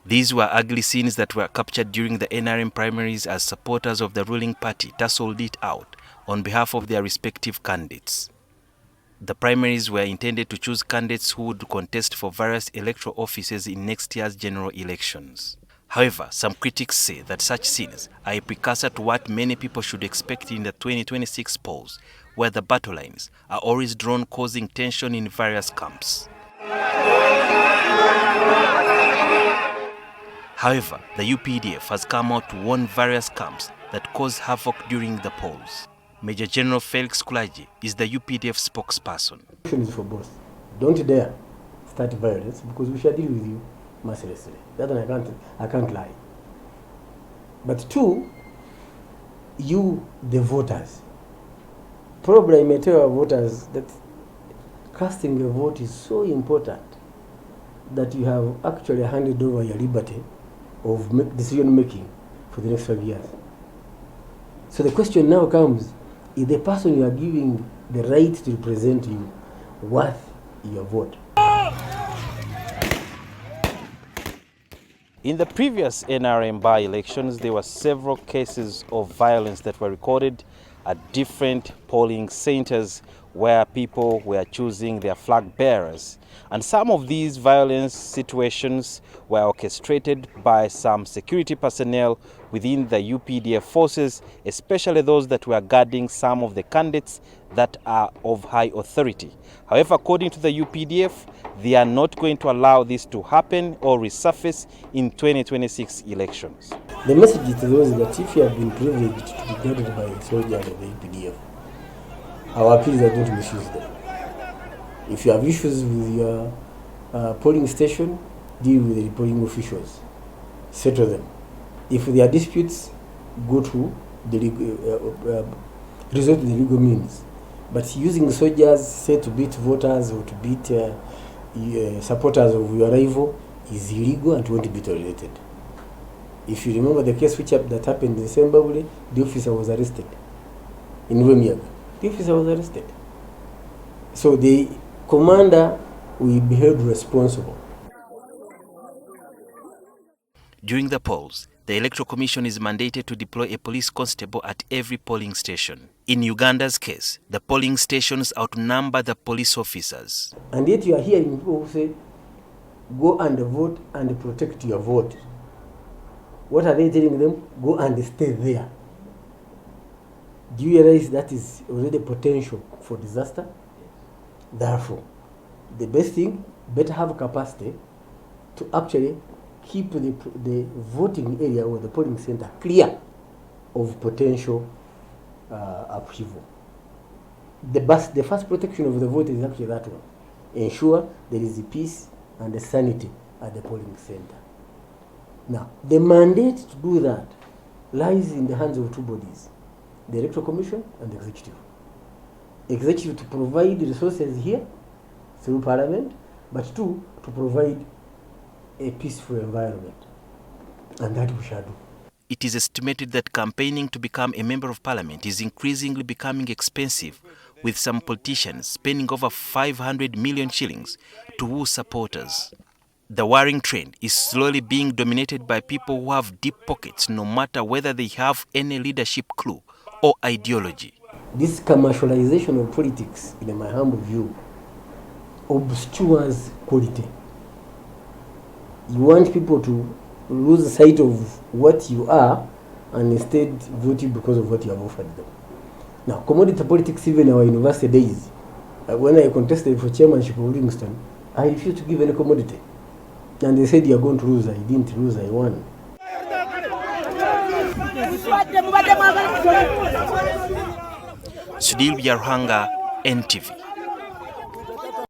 These were ugly scenes that were captured during the NRM primaries as supporters of the ruling party tussled it out on behalf of their respective candidates. The primaries were intended to choose candidates who would contest for various electoral offices in next year's general elections. However, some critics say that such scenes are a precursor to what many people should expect in the 2026 polls, where the battle lines are always drawn, causing tension in various camps. However, the UPDF has come out to warn various camps that cause havoc during the polls. Major General Felix Kulayigye is the UPDF spokesperson. Is for both. Don't dare start violence because we shall deal with you mercilessly. That one I can't lie. But two, you, the voters, probably I may tell our voters that casting a vote is so important that you have actually handed over your liberty of decision making for the next 5 years. So the question now comes, is the person you are giving the right to represent you worth your vote? In the previous NRM by-elections, there were several cases of violence that were recorded at different polling centers where people were choosing their flag bearers. And some of these violence situations were orchestrated by some security personnel within the UPDF forces, especially those that were guarding some of the candidates that are of high authority. However, according to the UPDF, they are not going to allow this to happen or resurface in 2026 elections. The message to those is that if you have been privileged to be guarded by a soldier of the UPDF, our appeals are don't misuse them. If you have issues with your polling station, deal with the polling officials, settle them. If there are disputes, go to the resort to the legal means. But using soldiers, say, to beat voters or to beat supporters of your rival is illegal and won't be tolerated. If you remember the case that happened in Zimbabwe, the officer was arrested. In Wemiaga, the officer was arrested. So the commander will be held responsible. During the polls, the Electoral Commission is mandated to deploy a police constable at every polling station. In Uganda's case, the polling stations outnumber the police officers. And yet you are hearing people who say, go and vote and protect your vote. What are they telling them? Go and stay there. Do you realize that is already potential for disaster? Therefore, the best thing, better have capacity to actually keep the voting area or the polling center clear of potential upheaval. The first protection of the vote is actually that one. Ensure there is a peace and a sanity at the polling center. Now, the mandate to do that lies in the hands of two bodies, the Electoral Commission and the Executive. Executive to provide resources here through Parliament, but two, to provide a peaceful environment. And that we shall do. It is estimated that campaigning to become a member of Parliament is increasingly becoming expensive, with some politicians spending over 500 million shillings to woo supporters. The warring trend is slowly being dominated by people who have deep pockets, no matter whether they have any leadership clue or ideology. This commercialization of politics, in my humble view, obscures quality. You want people to lose sight of what you are and instead vote you because of what you have offered them. Now, commodity politics, even in our university days, when I contested for chairmanship of Livingston, I refused to give any commodity. And they said, you're going to lose. I didn't lose, I won. Sudhir, Byaruhanga, NTV.